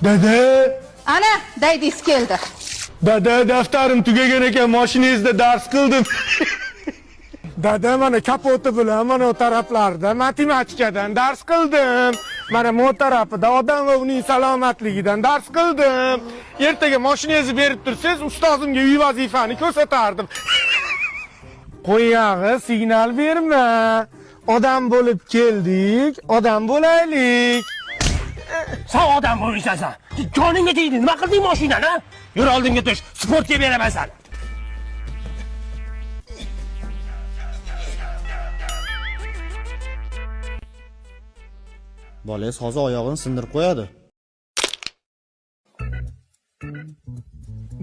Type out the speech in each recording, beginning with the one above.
Dada, Ana, daydingiz keldi. dada daftarim tugagan ekan, mashinangizda dars qildim. Dada, mana kapoti bilan mana o taraflarda matematikadan dars qildim. Mana bu tarafida odam va uning salomatligidan dars qildim. Ertaga mashinangizni berib tursangiz, ustozimga uy vazifani ko'rsatardim. Qo'yag'i, signal berma. Odam bo'lib keldik, odam bo'laylik. Sen odam bo'lmaysan. Joningga tegdi. Nima qilding mashinani? Yur oldimga tush. Sportga beraman seni. Bolangiz hozir oyog'ini sindirib qo'yadi.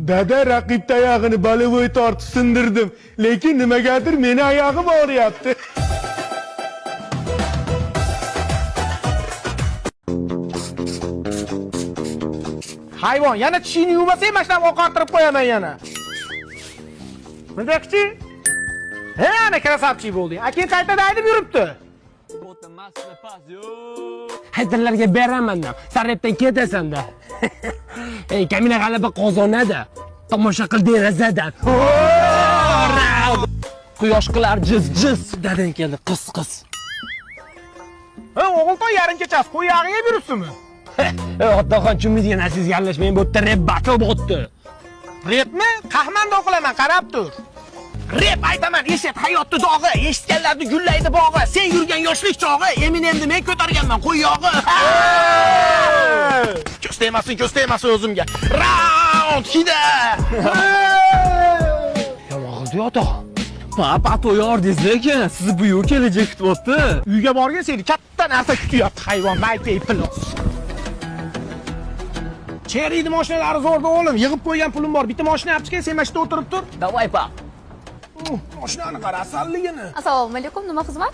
Dada, raqib tayog'ini balovoy tortib sindirdim, lekin nimagadir meni oyog'im og'riyapti. Hayvon, yana tishingni yuvmasang, mashinam oqartirib qo'yaman yana. Bundaqchi? He, ana krasavchik bo'lding. Akin qaytada haydab yuribdi. Haydarlarga beraman-da. Sarrepdan ketasan-da. Ey, kamina g'alaba qozonadi. Tomosha qil derazadan. Quyosh qilar jiz-jiz. Dadan keldi, qiz. Ha, o'g'iltoy yarim kechasi qo'y yog'iga yuribsizmi? Otaxon chumizga nasiz yallashmay bu yerda rep battle bo'tdi. Repmi? Qahmanda o'qilaman, qarab tur. Rep aytaman, eshit hayotni dog'i, eshitganlarni gullaydi bog'i. Sen yurgan yoshlik chog'i, Eminemni men ko'targanman qo'y yog'i. Ko'z tegmasin o'zimga. Round hida. Yomg'irdi ota. Papa to'yordingiz lekin siz bu yo'l kelajak kutyapti. Uyga borgan seni katta narsa kutyapti, hayvon, maypay plos. Cheriyni mashinalari zo'rda o'g'lim, yig'ib qo'ygan pulim bor. Bitta mashina olib chiqay, sen mashina o'tirib tur. Davay pa. Mashinani qara, asalligini. Assalomu alaykum, nima xizmat?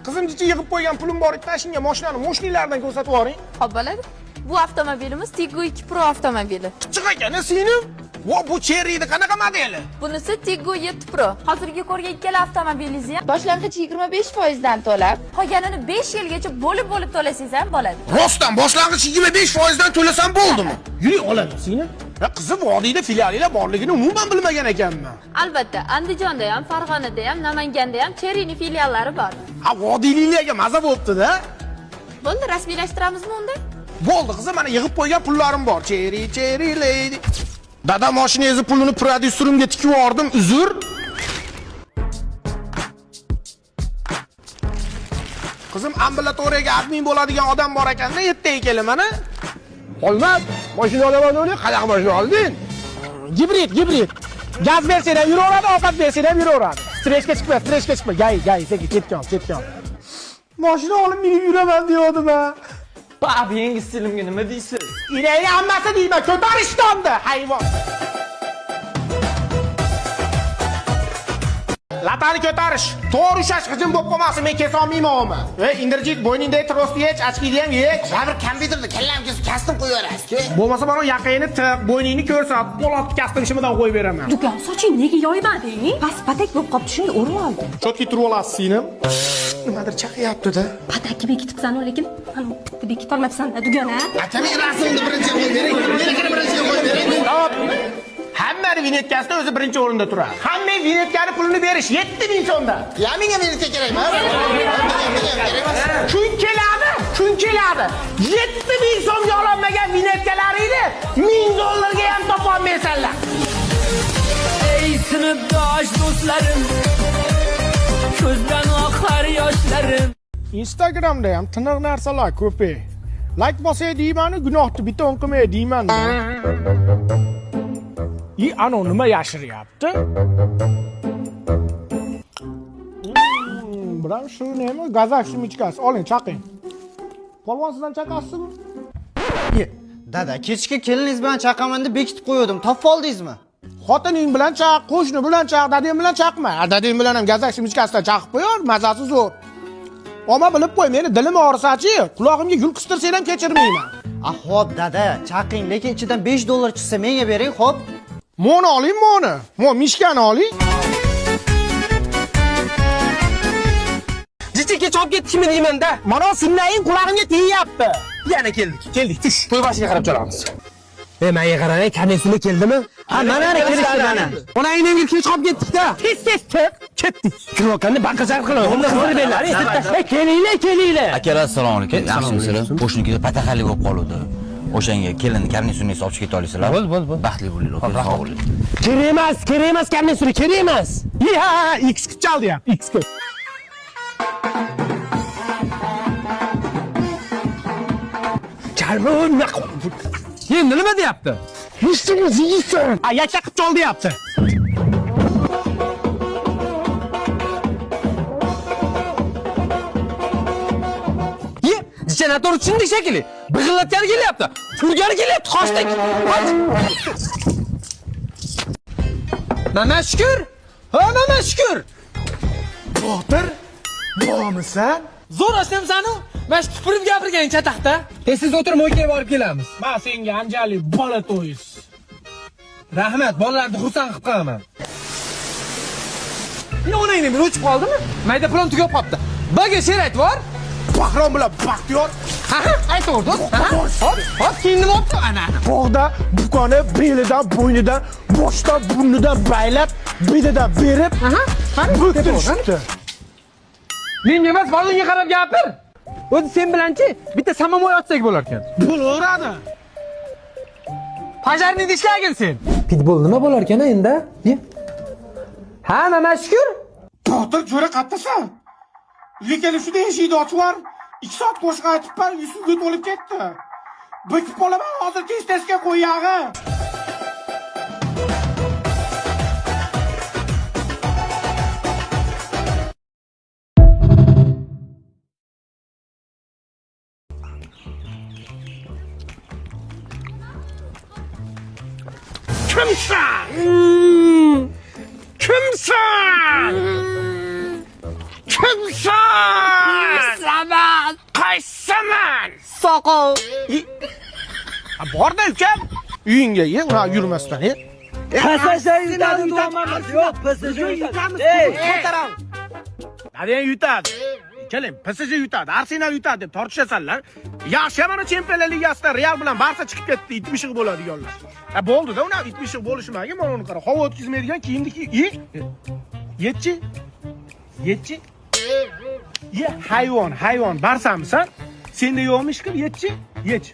Qizimcha yig'ib qo'ygan pulim bor, tashinga mashinani mo'shnilardan ko'rsatib yuboring. Xo'p bo'ladi. Bu avtomobilimiz Tiggo 2 Pro avtomobili. Chiq ekan, singlim. Vo, bu Cherryni qanaqa modeli? Bunisi Tiggo 7 Pro. Hozirgi ko'rgan ikkala avtomobilingizni ham boshlang'ich 25% dan to'lab, qolganini 5 yilgacha bo'lib to'lasangiz ham bo'ladi. Rostdan boshlang'ich 25% dan to'lasam bo'ldimi? Yuring, olaman singlim. Qizim vodiyda filialilar borligini umuman bilmagan ekanman. Albatta, Andijonda ham, Farg'onada ham, Namanganda ham Cherryni filiallari bor. Ha, vodiyliklarga maza bo'pti-da. Bo'ldi, rasmiylashtiramizmi unda? Bo'ldi, qizim, mana yig'ib qo'ygan pullarim bor. Cherry lady. Dada, mashinangizni pulini prodyuserimga tikib yubordim, uzr. Qizim, ambulatoriyaga admin bo'ladigan odam bor ekanda, ertaga kelaman, a? Olmaz. Mashina olaman o'yni, qanaqa mashina olding? Gibrid. Gaz bersang ham yuraveradi, ovqat bersang ham yuraveradi. Stressga chiqma. Gay, sekin ketgan. Mashina olib minib yuraman deyodim-a. Pap, yangi stilimga nima deysiz? Inayni hammasi deyman, ko'tarishtonda, hayvon. Latani ko'tarish. To'g'ri ushlash g'ijim bo'lib qolmasin, men kesa olmayman uni. Indirjit, bo'yningdagi trosni yech, ochkini ham yech. Bir kompyuterda kallamga kastim qo'yaverasiz-ku. Bo'lmasa mana yaqinni tiq, bo'yningni ko'rsat, po'lat kastim shimidan qo'yib beraman. Do'kon soching nega yoymading? Paspatak bo'lib qolibdi, shunga o'rib oldim. Chotki turib olasiz, singlim. Nimadir chaqyapti-da. Pataki bekitibsan-ku, lekin bitta bekitolmabsan-da, Dugan, ha? Atami rasmni birinchi qo'yib bering. Meniki birinchi qo'yib bering. Hop. Hamma vinetkasida o'zi birinchi o'rinda turadi. Hamma vinetkani pulini berish 7000 so'mdan. Ya menga vinetka kerakmi? Kun keladi. 7000 so'mga ololmagan vinetkalaringni $1000 ga ham topolmaysanlar. Ey sinfdosh do'stlarim, ko'zdan oqar yoshlarim. Instagramda ham tiniq narsalar ko'p. Like bosay deyman-ku, gunohni bitta o'qimay deyman-da. Ano nima yashiryapti? Biram shu nima? Gazak simichkasi. Oling, chaqing. Polvon sizdan chaqasizmi? Dada, kechga keliningiz bilan chaqaman deb bekitib qo'ydim. Topib oldingizmi? Xotining bilan chaq, qo'shni bilan chaq, dadang bilan chaqma. Dadang bilan ham gazak simichkasidan chaqib qo'yor, mazasi zo'r. Oma bilib qo'y, meni dilim og'risachi, qulog'imga gul qistirsang ham kechirmayman. Xo'p, dada, chaqing, lekin ichidan $5 chiqsa menga bering, xo'p? Moni oling, moni. Mishkani oling. Jichikka chop ketdingmi deyman-da. Mana sinnayin qulog'imga tegyapti. Yana keldik. Tish. To'y boshiga qarab chalamiz. Menga qarang, kamesini keldimi? Ha, mana kelishdi mana. Ona aynamga kech qolib ketdik-da. Tez ketdik. Kirokanni baqajar qilib. Unda so'raylar. Kelinglar. Akalar assalomu alaykum. Yaxshimisizlar? Qo'shnikiga pataxali bo'lib qoluvdi. O'shanga kelinni karnesini olib chiqib keta olasizlar. Bo'l. Baxtli bo'linglar. Rahmat bo'ling. Kerak emas, kamesini, kerak emas. Ha, X chaldi ham. X. Chalmi, Endi nima deyapti? Histimiz yeysan. Yacha qilib chol deyapti. Janator tushundik shekilli. Big'illatgani kelyapti. Turgani kelyapti, qochdik. Mana shukr. Mana shukr. Botir, bormisan? Zo'r ashtamsan-u. Mana shu tupurib gapirgan chataqda. Siz o'tirib mo'ykaga borib kelamiz. Men senga anjali bola to'yiz. Rahmat, bolalarni xursand qilib qo'yaman. Onangni men o'chib qoldimi? Mayda plan tugab qopti. Baga sherat bor. Bahrom bilan Baxtiyor Ha, aytaverdi. Hop, keyin nima bo'pti? Ana. bog'da bukoni belidan, bo'ynidan, boshdan, burnidan baylab, belidan berib, bo'ktirishdi. Menga emas, bozorga qarab gapir. O'zi sen bilanchi bitta samomoy otsak bo'lar ekan. Bo'laveradi. Pajarni ishlagin sen. Pitbull nima bo'lar ekan endi? Ha, mana shukr. Botir jo'ra qattasan. Lekin shunday eshikni ochib yubor. 2 soat qo'shiq aytibman, yuzimga to'lib ketdi. Bikib qolaman, hozir tez-tezga qo'y yog'i. Kimsan? Qaysaman? Soqol. Borda ukam. Uyingga yurmasdan, Qadang yutadi. Keling, PSG yutadi, Arsenal yutadi deb tortishasanlar. Yaxshi mana Chempionlar Ligasida Real bilan Barsa chiqib ketdi, itmishig bo'ladiganlar. Bo'ldi-da, uni itmishig bo'lishi manga, mana uni qara. Havo o'tkazmaydigan kiyimniki. Yetchi. Hayvon, Barsamisan? Senda yo'qmi ishqil, yech.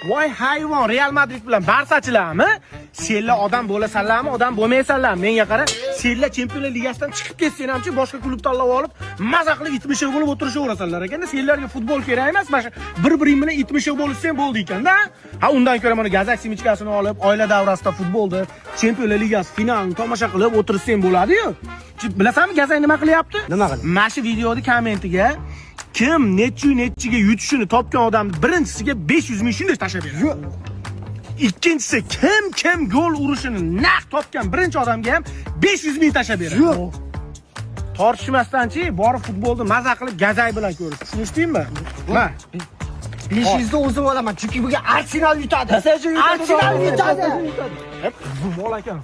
Voy hayvon, Real Madrid bilan Barsachilarmi? Senlar odam bo'lasanlarmi, odam bo'lmaysanlarmi? Menga qara, senlar Chempionlar Ligasidan chiqib ketsan hamchi boshqa klub tanlab olib, maza qilib itmishig bo'lib o'tirishaverasanlar ekanda. Senlarga futbol kerak emas, mana bir-biring bilan itmishig bo'lishsan bo'ldi ekanda. Ha, undan ko'ra mana gazak simichkasini olib, oila davrasida futbolda Chempionlar Ligasi finalini tomosha qilib o'tirishsan bo'ladi-yu. Bilasanmi, gazak nima qilyapti? Nima qildi? Mana shu videoning kommentiga kim nechiga yutishini topgan odamni birinchisiga 500 ming shunday tashlab beradi. Ikkinchisi kim gol urishini naq topgan birinchi odamga ham 500 ming tashlab beradi. Tortishmasdan-chi, borib futbolni maza qilib gazay bilan ko'rish. Tushunishdingmi? Ma. 500 ni o'zim olaman, chunki buga Arsenal yutadi. Arsenal yutadi. Hep bu mol ekan.